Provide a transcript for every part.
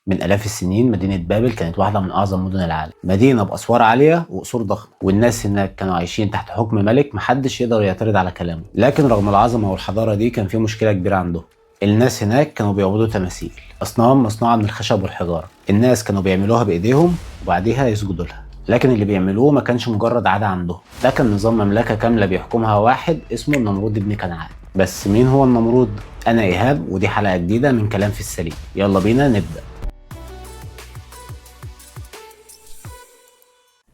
من آلاف السنين مدينة بابل كانت واحدة من أعظم مدن العالم، مدينة بأسوار عالية وقصور ضخمة، والناس هناك كانوا عايشين تحت حكم ملك محدش يقدر يعترض على كلامه. لكن رغم العظمة والحضارة دي كان في مشكلة كبيرة عندهم. الناس هناك كانوا بيعبدوا تماثيل، أصنام مصنوعة من الخشب والحجارة. الناس كانوا بيعملوها بإيديهم وبعديها يسجدوا لها، لكن اللي بيعملوه ما كانش مجرد عادة عندهم، ده كان نظام مملكة كاملة بيحكمها واحد اسمه النمرود بن كنعان. بس مين هو النمرود؟ أنا إيهاب ودي حلقة جديدة من كلام في السليم، يلا بينا نبدأ.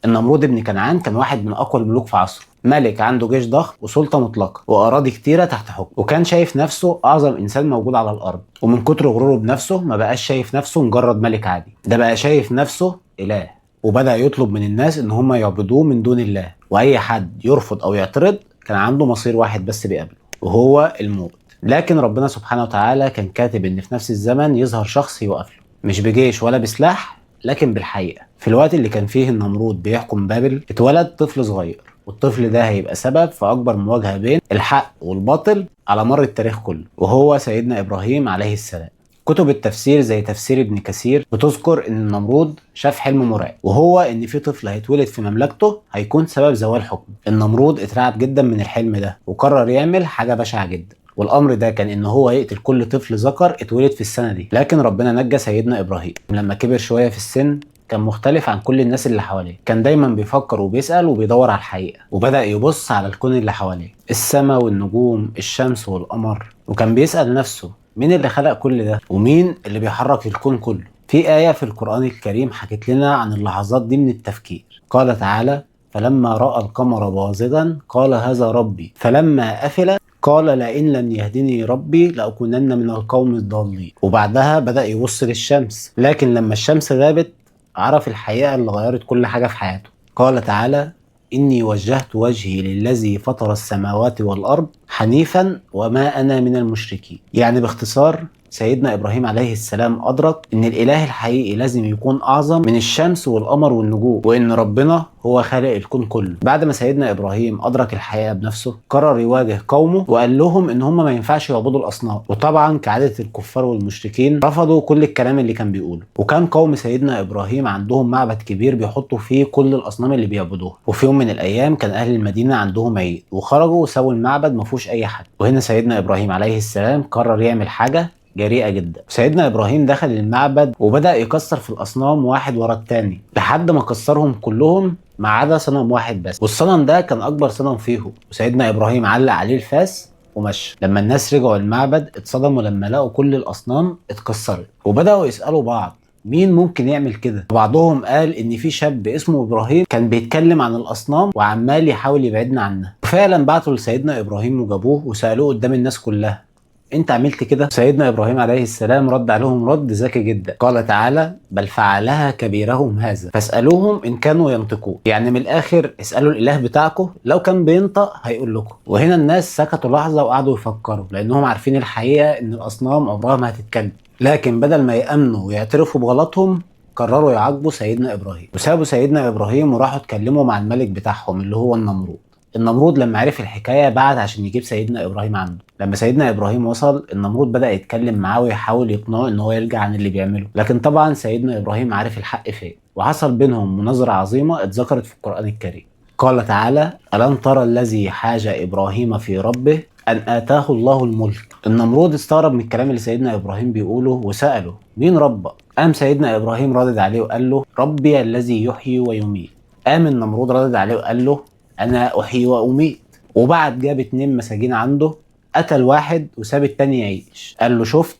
النمرود بن كنعان كان واحد من أقوى الملوك في عصره، ملك عنده جيش ضخم وسلطة مطلقة وأراضي كتيرة تحت حكمه، وكان شايف نفسه أعظم إنسان موجود على الأرض. ومن كتر غروره بنفسه ما بقاش شايف نفسه مجرد ملك عادي، ده بقى شايف نفسه إله، وبدأ يطلب من الناس إن هم يعبدوه من دون الله. وأي حد يرفض أو يعترض كان عنده مصير واحد بس بيقابله، وهو الموت. لكن ربنا سبحانه وتعالى كان كاتب إن في نفس الزمن يظهر شخص يوقف له، مش بجيش ولا بسلاح لكن بالحقيقة. في الوقت اللي كان فيه النمرود بيحكم بابل اتولد طفل صغير، والطفل ده هيبقى سبب في أكبر مواجهة بين الحق والباطل على مر التاريخ كله، وهو سيدنا إبراهيم عليه السلام. كتب التفسير زي تفسير ابن كثير بتذكر ان النمرود شاف حلم مرعب، وهو ان في طفل هيتولد في مملكته هيكون سبب زوال حكمه. النمرود اترعب جدا من الحلم ده وقرر يعمل حاجة بشعة جدا، والامر ده كان ان هو يقتل كل طفل ذكر اتولد في السنة دي. لكن ربنا نجى سيدنا ابراهيم. لما كبر شوية في السن كان مختلف عن كل الناس اللي حواليه، كان دايما بيفكر وبيسأل وبيدور على الحقيقة، وبدأ يبص على الكون اللي حواليه، السماء والنجوم، الشمس والقمر، وكان بيسأل نفسه مين اللي خلق كل ده ومين اللي بيحرك الكون كله. في آية في القرآن الكريم حكت لنا عن اللحظات دي من التفكير. قال تعالى: فلما رأى القمر بازغا قال هذا ربي فلما أفل قال لئن لم يهدني ربي لأكونن من القوم الضالين. وبعدها بدأ يبص للشمس، لكن لما الشمس غابت عرف الحقيقة اللي غيرت كل حاجة في حياته. قال تعالى: إني وجهت وجهي للذي فطر السماوات والأرض حنيفا وما أنا من المشركين. يعني باختصار سيدنا إبراهيم عليه السلام أدرك إن الإله الحقيقي لازم يكون أعظم من الشمس والقمر والنجوم، وإن ربنا هو خالق الكون كله. بعد ما سيدنا إبراهيم أدرك الحقيقة بنفسه قرر يواجه قومه وقال لهم إن هم ما ينفعش يعبدوا الأصنام، وطبعا كعادة الكفار والمشركين رفضوا كل الكلام اللي كان بيقوله. وكان قوم سيدنا إبراهيم عندهم معبد كبير بيحطوا فيه كل الأصنام اللي بيعبدوها. وفي يوم من الأيام كان أهل المدينة عندهم عيد وخرجوا وسابوا المعبد ما فيهوش أي حد، وهنا سيدنا إبراهيم عليه السلام قرر يعمل حاجة جريئة جدا. سيدنا إبراهيم دخل المعبد وبدأ يكسر في الأصنام واحد ورا التاني لحد ما كسرهم كلهم ما عدا صنم واحد بس، والصنم ده كان أكبر صنم فيهم. وسيدنا إبراهيم علق عليه الفاس ومشى. لما الناس رجعوا المعبد اتصدموا لما لقوا كل الأصنام اتكسرت، وبدأوا يسألوا بعض مين ممكن يعمل كده. بعضهم قال ان في شاب اسمه ابراهيم كان بيتكلم عن الاصنام وعمال يحاول يبعدنا عنها. وفعلا بعتوا لسيدنا ابراهيم وجابوه وسالوه قدام الناس كلها: انت عملت كده؟ سيدنا ابراهيم عليه السلام رد عليهم رد ذكي جدا. قال تعالى: بل فعلها كبيرهم هذا فاسالوهم ان كانوا ينطقون. يعني من الاخر اسالوا الاله بتاعكم لو كان بينطق هيقول لكم. وهنا الناس سكتوا لحظه وقعدوا يفكروا، لانهم عارفين الحقيقه ان الاصنام عمرها ما هتتكلم. لكن بدل ما يامنوا ويعترفوا بغلطهم قرروا يعاقبوا سيدنا ابراهيم، وسابوا سيدنا ابراهيم وراحوا اتكلموا مع الملك بتاعهم اللي هو النمرود. النمرود لما عرف الحكايه بعت عشان يجيب سيدنا ابراهيم عنده. لما سيدنا ابراهيم وصل النمرود بدا يتكلم معاه ويحاول يقنعه ان هو يرجع عن اللي بيعمله، لكن طبعا سيدنا ابراهيم عارف الحق فين. وحصل بينهم مناظره عظيمه اتذكرت في القران الكريم. قال تعالى: الم ترى الذي حاج ابراهيم في ربه ان اتاه الله الملك. النمرود استغرب من الكلام اللي سيدنا ابراهيم بيقوله وساله: مين ربك؟ قام سيدنا ابراهيم ردد عليه وقال له: ربي الذي يحيي ويميت. قام النمرود ردد عليه وقال له: انا احيي واميت. وبعد جاب 2 مساجين عنده، قتل واحد وساب التاني يعيش. قال له: شفت،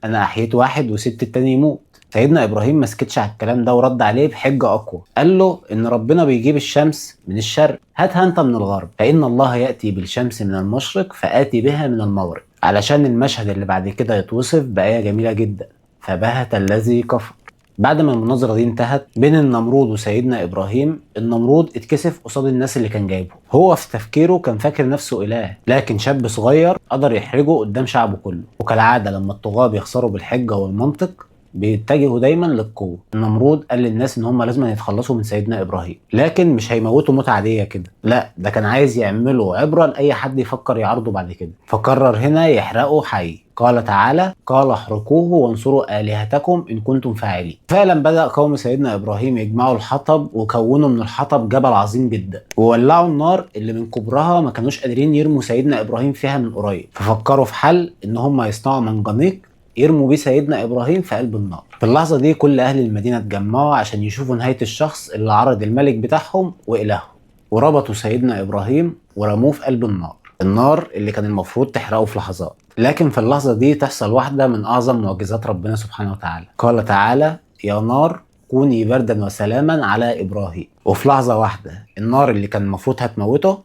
انا احييت واحد وسبت التاني يموت. سيدنا ابراهيم ما سكتش على الكلام ده ورد عليه بحجه اقوى. قال له ان ربنا بيجيب الشمس من الشرق، هاتها انت من الغرب، فان الله ياتي بالشمس من المشرق فاتي بها من المغرب. علشان المشهد اللي بعد كده يتوصف بايه جميله جدا: فبهت الذي كفر. بعد ما المناظرة دي انتهت بين النمرود وسيدنا إبراهيم، النمرود اتكسف قصاد الناس اللي كان جايبه. هو في تفكيره كان فاكر نفسه إله، لكن شاب صغير قدر يحرجه قدام شعبه كله. وكالعادة لما الطغاة بيخسروا بالحجة والمنطق بيتجهوا دايما للقوة. النمرود قال للناس ان هم لازم يتخلصوا من سيدنا ابراهيم، لكن مش هيموتوا موت عادية كده، لا، ده كان عايز يعملوا عبرة لأي حد يفكر يعارضه بعد كده. فقرر هنا يحرقه حي. قال تعالى: قال احرقوه وانصروا آلهتكم إن كنتم فاعلين. فعلا بدأ قوم سيدنا إبراهيم يجمعوا الحطب، وكونوا من الحطب جبل عظيم جدا، وولعوا النار اللي من كبرها ما كانوش قادرين يرموا سيدنا إبراهيم فيها من قريب. ففكروا في حل إن هم يصنعوا منجنيق يرموا بيه سيدنا إبراهيم في قلب النار. في اللحظة دي كل أهل المدينة اتجمعوا عشان يشوفوا نهاية الشخص اللي عرض الملك بتاعهم وإلههم، وربطوا سيدنا إبراهيم ورموه في قلب النار اللي كان المفروض تحرقه في لحظات. لكن في اللحظة دي تحصل واحدة من أعظم معجزات ربنا سبحانه وتعالى. قال تعالى: يا نار كوني بردا وسلاما على إبراهيم. وفي لحظة واحدة النار اللي كان المفروض هتموته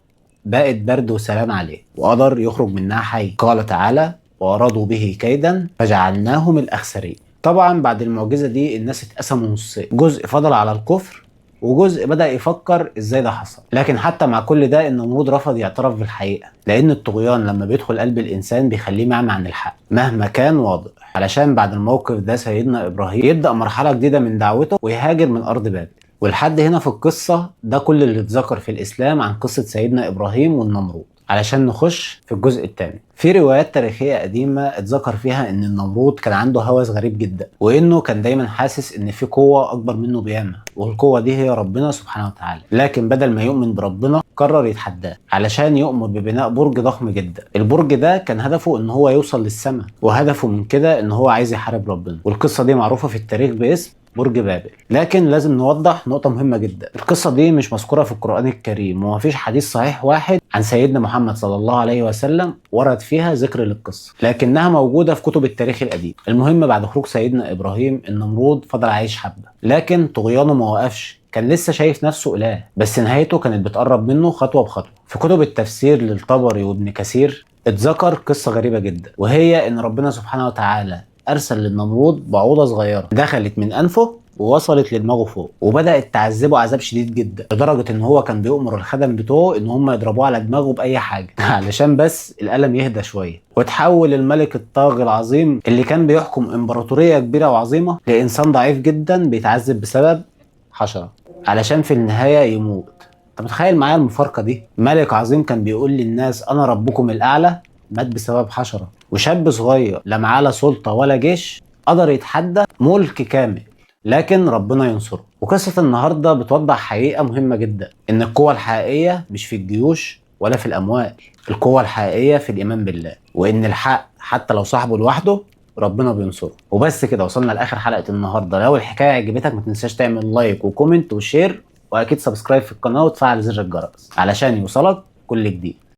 بقت برد وسلام عليه، وقدر يخرج منها حي. قال تعالى: وأرادوا به كيدا فجعلناهم الأخسرين. طبعا بعد المعجزة دي الناس اتقسموا نصين، جزء فضل على الكفر وجزء بدأ يفكر ازاي ده حصل. لكن حتى مع كل ده النمرود رفض يعترف بالحقيقة، لأن الطغيان لما بيدخل قلب الإنسان بيخليه معمي عن الحق مهما كان واضح. علشان بعد الموقف ده سيدنا إبراهيم يبدأ مرحلة جديدة من دعوته ويهاجر من أرض بابل. ولحد هنا في القصة ده كل اللي اتذكر في الإسلام عن قصة سيدنا إبراهيم والنمرود. علشان نخش في الجزء الثاني، في روايات تاريخية قديمة اتذكر فيها ان النمرود كان عنده هوس غريب جدا، وانه كان دايما حاسس ان في قوة اكبر منه بياما، والقوة دي هي ربنا سبحانه وتعالى. لكن بدل ما يؤمن بربنا قرر يتحداه علشان يؤمر ببناء برج ضخم جدا. البرج ده كان هدفه ان هو يوصل للسماء، وهدفه من كده ان هو عايز يحارب ربنا. والقصة دي معروفة في التاريخ باسم برج بابل. لكن لازم نوضح نقطة مهمة جدا، القصة دي مش مذكورة في القرآن الكريم، ومفيش حديث صحيح واحد عن سيدنا محمد صلى الله عليه وسلم ورد فيها ذكر للقصة، لكنها موجودة في كتب التاريخ القديم. المهم بعد خروج سيدنا إبراهيم النمرود فضل عايش حبة، لكن طغيانه ما وقفش، كان لسه شايف نفسه إله، بس نهايته كانت بتقرب منه خطوة بخطوة. في كتب التفسير للطبري وابن كثير اتذكر قصة غريبة جدا، وهي ان ربنا سبحانه وتعالى ارسل للنمرود بعوضة صغيرة دخلت من انفه ووصلت لدماغه فوق، وبدأت تعذبه عذاب شديد جدا، لدرجة ان هو كان بيؤمر الخدم بتوعه ان هم يضربوه على دماغه بأي حاجة علشان بس الألم يهدى شوية. وتحول الملك الطاغي العظيم اللي كان بيحكم امبراطورية كبيرة وعظيمة لإنسان ضعيف جدا بيتعذب بسبب حشرة، علشان في النهاية يموت. انت متخيل معايا المفارقة دي؟ ملك عظيم كان بيقول للناس انا ربكم الأعلى مات بسبب حشرة، وشاب صغير لا معاه لا سلطة ولا جيش قدر يتحدى ملك كامل، لكن ربنا ينصره. وقصة النهاردة بتوضح حقيقة مهمة جدا، ان القوة الحقيقية مش في الجيوش ولا في الأموال، القوة الحقيقية في الإيمان بالله، وإن الحق حتى لو صاحبه لوحده ربنا بينصره. وبس كده وصلنا لآخر حلقة النهاردة. لو الحكاية عجبتك ما تنساش تعمل لايك وكومنت وشير، وأكيد سبسكرايب في القناة وتفعل زر الجرس علشان يوصلك كل جديد.